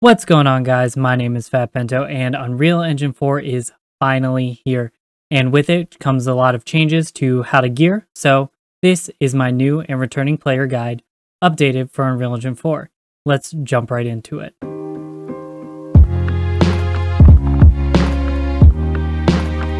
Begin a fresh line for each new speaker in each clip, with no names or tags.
What's going on, guys? My name is Fat Bento, and Unreal Engine 4 is finally here. And with it comes a lot of changes to how to gear. So this is my new and returning player guide, updated for Unreal Engine 4. Let's jump right into it.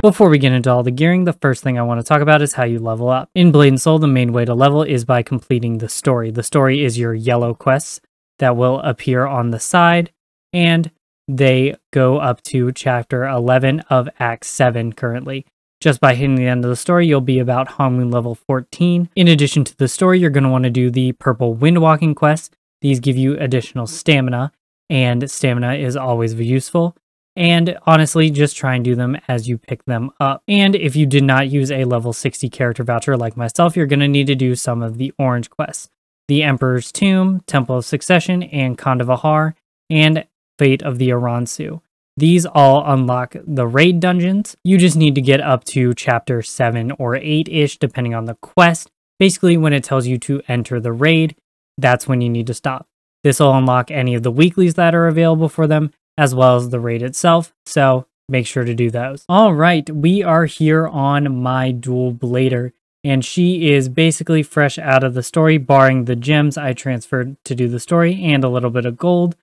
Before we get into all the gearing, the first thing I want to talk about is how you level up. In Blade and Soul, the main way to level is by completing the story. The story is your yellow quests that will appear on the side, and they go up to chapter 11 of Act 7 currently. Just by hitting the end of the story, you'll be about Hongmoon level 14. In addition to the story, you're going to want to do the purple windwalking quests. These give you additional stamina, and stamina is always useful. And honestly, just try and do them as you pick them up. And if you did not use a level 60 character voucher like myself, you're going to need to do some of the orange quests. The Emperor's Tomb, Temple of Succession, and Kandavahar, and Fate of the Aransu. These all unlock the raid dungeons. You just need to get up to chapter 7 or 8-ish, depending on the quest. Basically, when it tells you to enter the raid, that's when you need to stop. This will unlock any of the weeklies that are available for them, as well as the raid itself, so make sure to do those. All right, we are here on my dual blader, and she is basically fresh out of the story, barring the gems I transferred to do the story and a little bit of gold.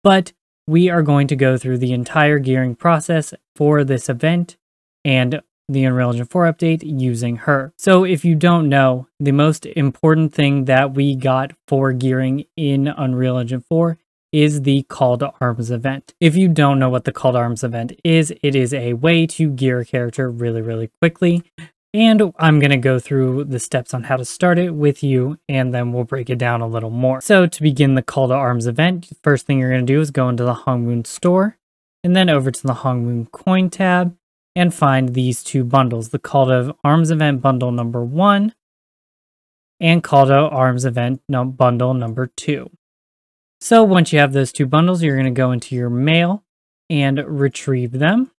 But we are going to go through the entire gearing process for this event and the Unreal Engine 4 update using her. So if you don't know, the most important thing that we got for gearing in Unreal Engine 4 is the Call to Arms event. If you don't know what the Call to Arms event is, it is a way to gear a character really quickly. And I'm going to go through the steps on how to start it with you, and then we'll break it down a little more. So to begin the Call to Arms event, the first thing you're going to do is go into the Hongmoon store, and then over to the Hongmoon coin tab, and find these two bundles, the Call to Arms event bundle number 1, and Call to Arms event bundle number 2. So once you have those two bundles, you're going to go into your mail and retrieve them.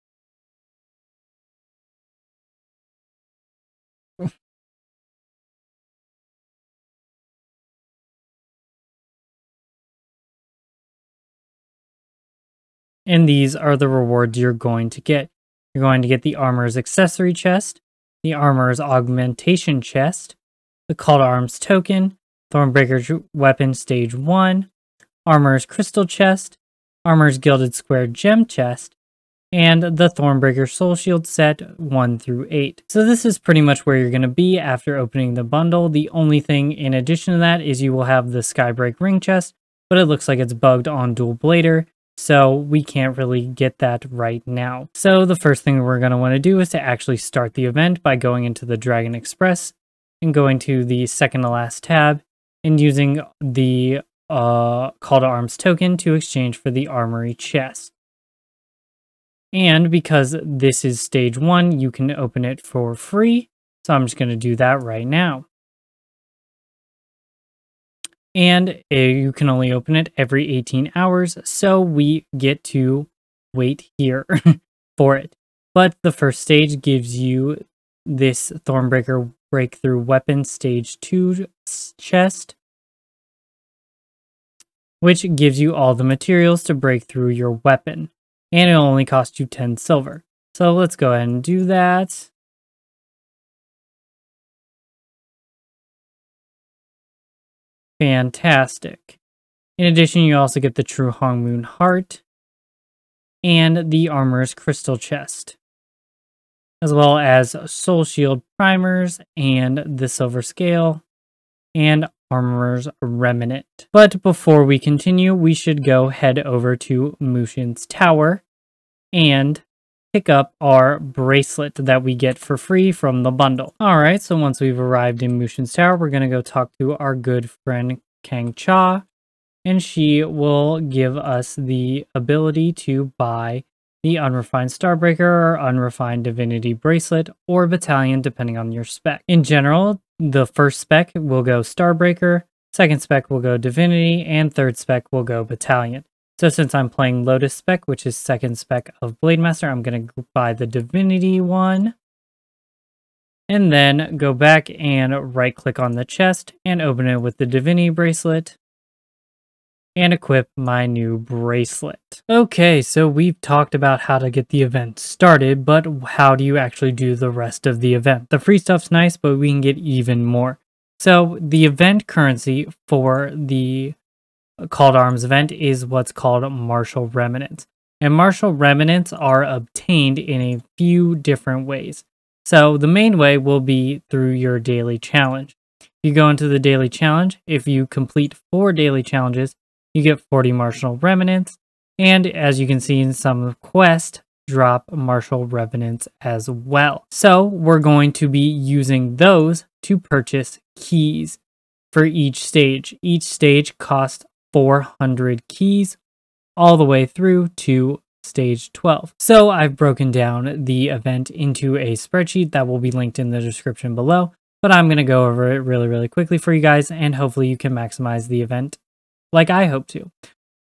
And these are the rewards you're going to get. You're going to get the Armor's Accessory Chest, the Armor's Augmentation Chest, the Call to Arms Token, Thornbreaker Weapon Stage 1, Armor's Crystal Chest, Armor's Gilded Square Gem Chest, and the Thornbreaker Soul Shield set 1 through 8. So this is pretty much where you're going to be after opening the bundle. The only thing in addition to that is you will have the Skybreak Ring Chest, but it looks like it's bugged on Dual Blader, so we can't really get that right now. So the first thing we're going to want to do is to actually start the event by going into the Dragon Express and going to the second to last tab and using the Call to Arms token to exchange for the Armory chest. And because this is stage 1, you can open it for free. So I'm just going to do that right now. And you can only open it every 18 hours. So we get to wait here for it. But the first stage gives you this Thornbreaker Breakthrough Weapon Stage 2 chest, which gives you all the materials to break through your weapon. And it'll only cost you 10 silver. So let's go ahead and do that. Fantastic. In addition, you also get the True Hongmoon Heart and the Armor's Crystal Chest, as well as Soul Shield Primers and the Silver Scale and Armor's Remnant. But before we continue, we should go head over to Mushin's Tower and pick up our bracelet that we get for free from the bundle. Alright, so once we've arrived in Mushin's Tower, we're going to go talk to our good friend Kang Cha, and she will give us the ability to buy the Unrefined Starbreaker or Unrefined Divinity Bracelet or Battalion, depending on your spec. In general, the first spec will go Starbreaker, second spec will go Divinity, and third spec will go Battalion. So since I'm playing Lotus spec, which is second spec of Blademaster, I'm going to buy the Divinity one. And then go back and right click on the chest and open it with the Divinity Bracelet. and equip my new bracelet. Okay, so we've talked about how to get the event started, but how do you actually do the rest of the event? The free stuff's nice, but we can get even more. So the event currency for the Call to Arms event is what's called martial remnants. And martial remnants are obtained in a few different ways. So the main way will be through your daily challenge. You go into the daily challenge. If you complete 4 daily challenges, you get 40 martial remnants, and as you can see in some quests, drop martial remnants as well. So we're going to be using those to purchase keys for each stage. Each stage costs 400 keys all the way through to stage 12. So I've broken down the event into a spreadsheet that will be linked in the description below, but I'm going to go over it really quickly for you guys, and hopefully you can maximize the event like I hope to.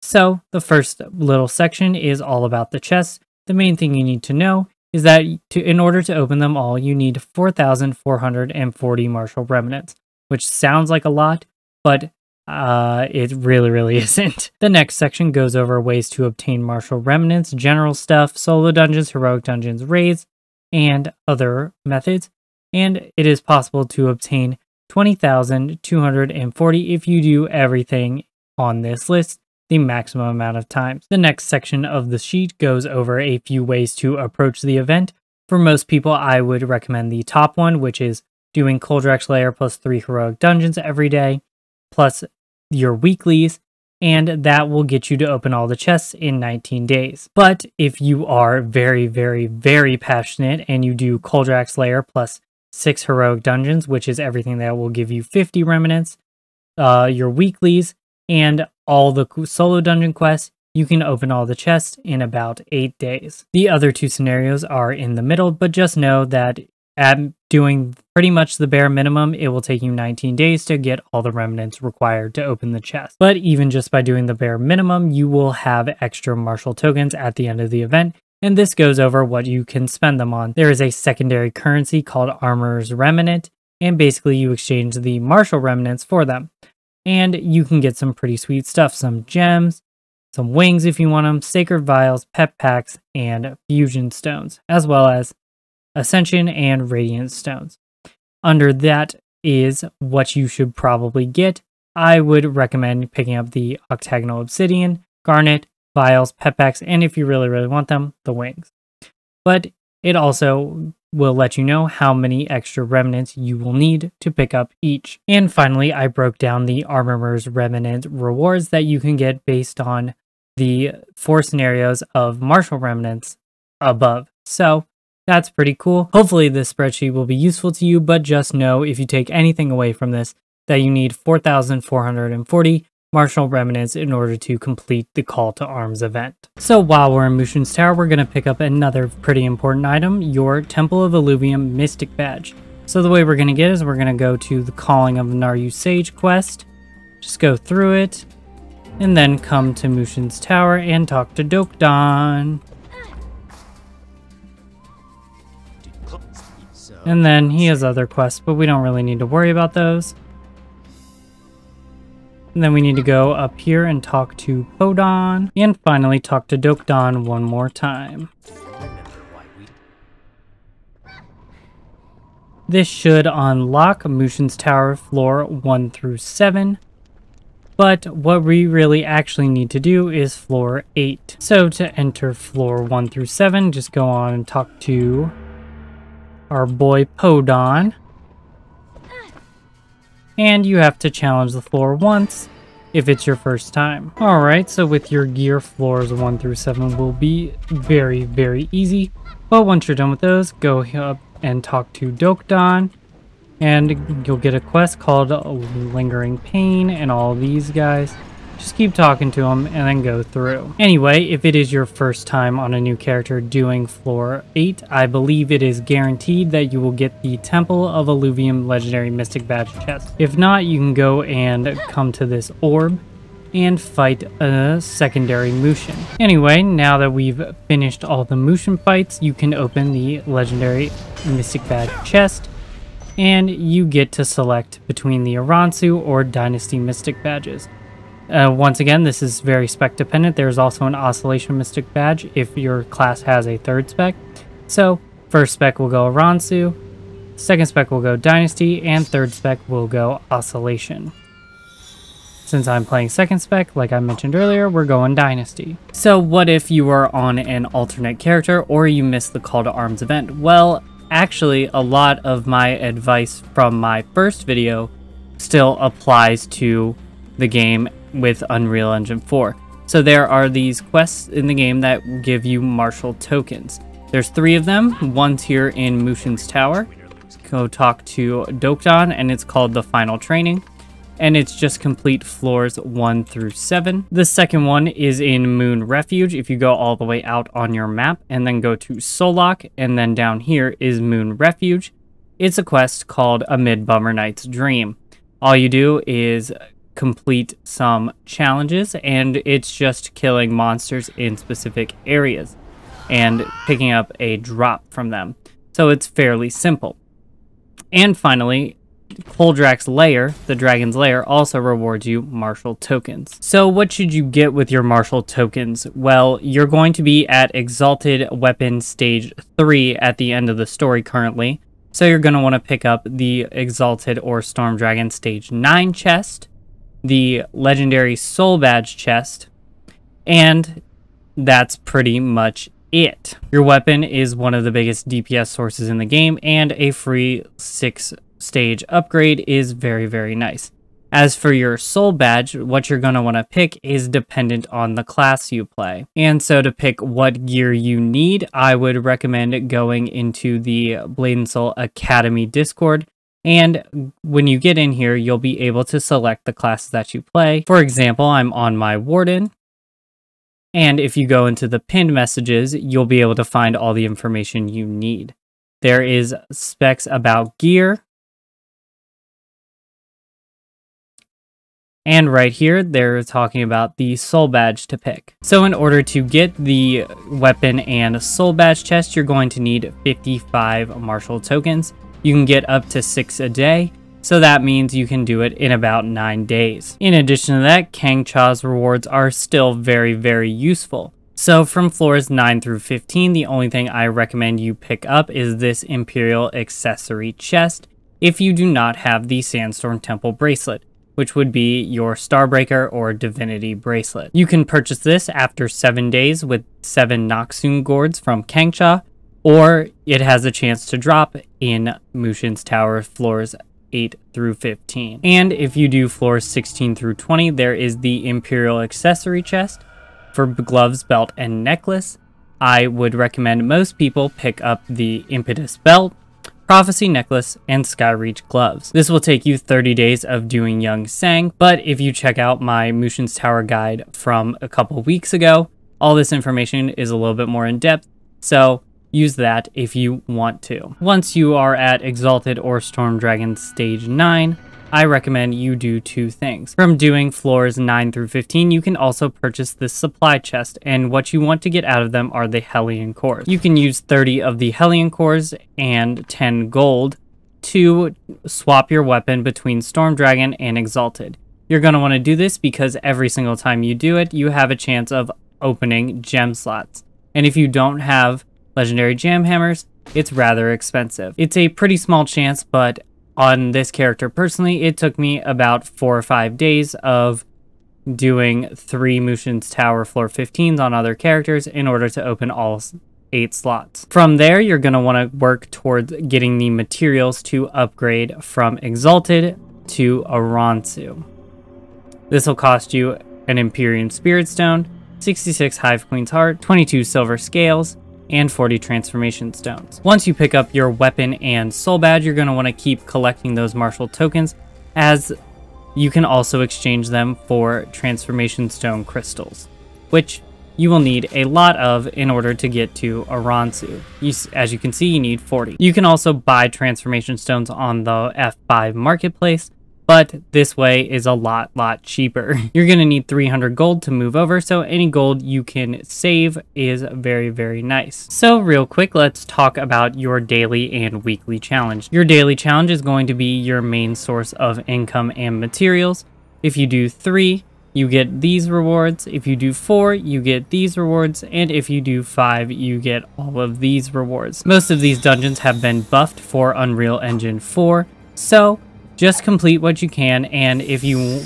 So the first little section is all about the chests. The main thing you need to know is that in order to open them all, you need 4,440 martial remnants, which sounds like a lot, but it really isn't. The next section goes over ways to obtain martial remnants, general stuff, solo dungeons, heroic dungeons, raids, and other methods. And it is possible to obtain 20,240 if you do everything on this list the maximum amount of times. The next section of the sheet goes over a few ways to approach the event. For most people, I would recommend the top one, which is doing Coldrex Lair plus 3 heroic dungeons every day, plus your weeklies, and that will get you to open all the chests in 19 days. But if you are very passionate and you do Coldrex Lair plus 6 heroic dungeons, which is everything that will give you 50 remnants, your weeklies, and all the solo dungeon quests, you can open all the chests in about 8 days. The other 2 scenarios are in the middle, but just know that at doing pretty much the bare minimum, it will take you 19 days to get all the remnants required to open the chest. But even just by doing the bare minimum, you will have extra martial tokens at the end of the event, and this goes over what you can spend them on. There is a secondary currency called Armorer's Remnant, and basically you exchange the martial remnants for them. And you can get some pretty sweet stuff, some gems, some wings if you want them, sacred vials, pep packs, and fusion stones, as well as ascension and radiant stones. Under that is what you should probably get. I would recommend picking up the octagonal obsidian, garnet, vials, pep packs, and if you really want them, the wings. But it also will let you know how many extra remnants you will need to pick up each. And finally, I broke down the Armorer's Remnant rewards that you can get based on the 4 scenarios of martial remnants above. So that's pretty cool. Hopefully this spreadsheet will be useful to you, but just know if you take anything away from this, that you need 4,440 martial remnants in order to complete the Call to Arms event. So while we're in Mushin's Tower, we're going to pick up another pretty important item, your Temple of Eluvium Mystic Badge. So the way we're going to get is we're going to go to the Calling of Naryu Sage quest, just go through it, and then come to Mushin's Tower and talk to Dokdan. And then he has other quests, but we don't really need to worry about those. And then we need to go up here and talk to Podon, and finally talk to Dokdan one more time. This should unlock Mushin's Tower floor 1 through 7, but what we really actually need to do is floor 8. So to enter floor 1 through 7, just go on and talk to our boy Podon. And you have to challenge the floor once if it's your first time. Alright, so with your gear, floors 1 through 7 will be very easy. But once you're done with those, go up and talk to Dokdan, and you'll get a quest called Lingering Pain and all these guys. Just keep talking to them and then go through. Anyway, if it is your first time on a new character doing floor 8, I believe it is guaranteed that you will get the Temple of Eluvium Legendary Mystic Badge chest. If not, you can go and come to this orb and fight a secondary Mushin. Anyway, now that we've finished all the Mushin fights, you can open the Legendary Mystic Badge chest, and you get to select between the Aransu or Dynasty Mystic Badges. Once again, this is very spec dependent. There's also an Oscillation Mystic badge if your class has a third spec. So first spec will go Aransu, second spec will go Dynasty, and third spec will go Oscillation. Since I'm playing second spec, like I mentioned earlier, we're going Dynasty. So what if you are on an alternate character or you missed the Call to Arms event? Well, actually, a lot of my advice from my first video still applies to the game with Unreal Engine 4. So there are these quests in the game that give you martial tokens. There's 3 of them. One's here in Mushin's Tower. Go talk to Dokdon, and it's called the Final Training. And it's just complete floors 1 through 7. The second one is in Moon Refuge. If you go all the way out on your map and then go to Solok, and then down here is Moon Refuge. It's a quest called A Midbummer Night's Dream. All you do is complete some challenges, and it's just killing monsters in specific areas and picking up a drop from them. So it's fairly simple. And finally, Koldrak's Lair, the Dragon's Lair, also rewards you martial tokens. So what should you get with your martial tokens? Well, you're going to be at Exalted Weapon Stage 3 at the end of the story currently. So you're going to want to pick up the Exalted or Storm Dragon Stage 9 chest, the Legendary Soul Badge chest, and that's pretty much it. Your weapon is one of the biggest DPS sources in the game, and a free 6-stage upgrade is very, very nice. As for your soul badge, what you're going to want to pick is dependent on the class you play. And so to pick what gear you need, I would recommend going into the Blade and Soul Academy Discord. And when you get in here, you'll be able to select the classes that you play. For example, I'm on my Warden. And if you go into the pinned messages, you'll be able to find all the information you need. There is specs about gear. And right here, they're talking about the soul badge to pick. So in order to get the weapon and soul badge chest, you're going to need 55 martial tokens. You can get up to 6 a day. So that means you can do it in about 9 days. In addition to that, Kangcha's rewards are still very, very useful. So from floors 9 through 15, the only thing I recommend you pick up is this Imperial Accessory chest if you do not have the Sandstorm Temple bracelet, which would be your Starbreaker or Divinity bracelet. You can purchase this after 7 days with 7 Noxune gourds from Kangcha, or it has a chance to drop in Mushin's Tower floors 8 through 15. And if you do floors 16 through 20, there is the Imperial Accessory chest for gloves, belt, and necklace. I would recommend most people pick up the Impetus belt, Prophecy necklace, and Skyreach gloves. This will take you 30 days of doing Young Sang, but if you check out my Mushin's Tower guide from a couple weeks ago, all this information is a little bit more in depth, so use that if you want to. Once you are at Exalted or Storm Dragon Stage 9, I recommend you do 2 things. From doing floors 9 through 15, you can also purchase this supply chest, and what you want to get out of them are the Hellion cores. You can use 30 of the Hellion cores and 10 gold to swap your weapon between Storm Dragon and Exalted. You're going to want to do this because every single time you do it, you have a chance of opening gem slots. And if you don't have legendary jam hammers, it's rather expensive. It's a pretty small chance, but on this character personally, it took me about 4 or 5 days of doing 3 Mushin's Tower floor 15s on other characters in order to open all 8 slots. From there, you're going to want to work towards getting the materials to upgrade from Exalted to Aransu. This will cost you an Empyrean Spirit Stone, 66 Hive Queen's Heart, 22 Silver Scales, and 40 transformation stones. Once you pick up your weapon and soul badge, you're going to want to keep collecting those martial tokens, as you can also exchange them for transformation stone crystals, which you will need a lot of in order to get to Aransu. As you can see, you need 40. You can also buy transformation stones on the F5 marketplace, but this way is a lot cheaper. You're going to need 300 gold to move over, so any gold you can save is very, very nice. So real quick, let's talk about your daily and weekly challenge. Your daily challenge is going to be your main source of income and materials. If you do 3, you get these rewards. If you do 4, you get these rewards. And if you do 5, you get all of these rewards. Most of these dungeons have been buffed for Unreal Engine 4. So just complete what you can. And if you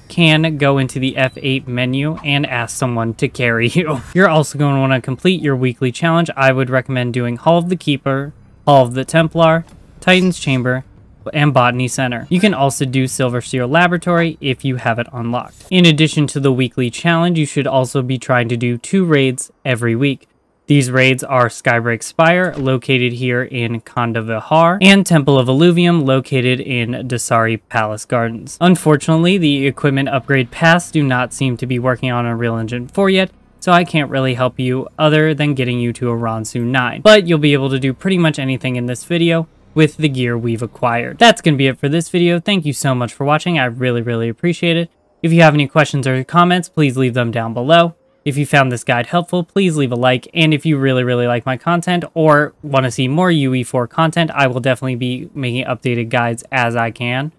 can, go into the F8 menu and ask someone to carry you. You're also going to want to complete your weekly challenge. I would recommend doing Hall of the Keeper, Hall of the Templar, Titan's Chamber, and Botany Center. You can also do Silver Seal Laboratory if you have it unlocked. In addition to the weekly challenge, you should also be trying to do 2 raids every week. These raids are Skybreak Spire, located here in Kandavihar, and Temple of Eluvium, located in Dasari Palace Gardens. Unfortunately, the equipment upgrade paths do not seem to be working on Unreal Engine 4 yet, so I can't really help you other than getting you to a Ronsu 9. But you'll be able to do pretty much anything in this video with the gear we've acquired. That's going to be it for this video. Thank you so much for watching. I really appreciate it. If you have any questions or comments, please leave them down below. If you found this guide helpful, please leave a like. And if you really like my content or want to see more UE4 content, I will definitely be making updated guides as I can.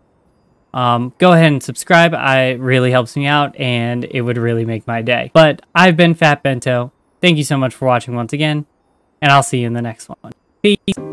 Go ahead and subscribe. It really helps me out and it would really make my day. But I've been Fat Bento. Thank you so much for watching once again, and I'll see you in the next one. Peace.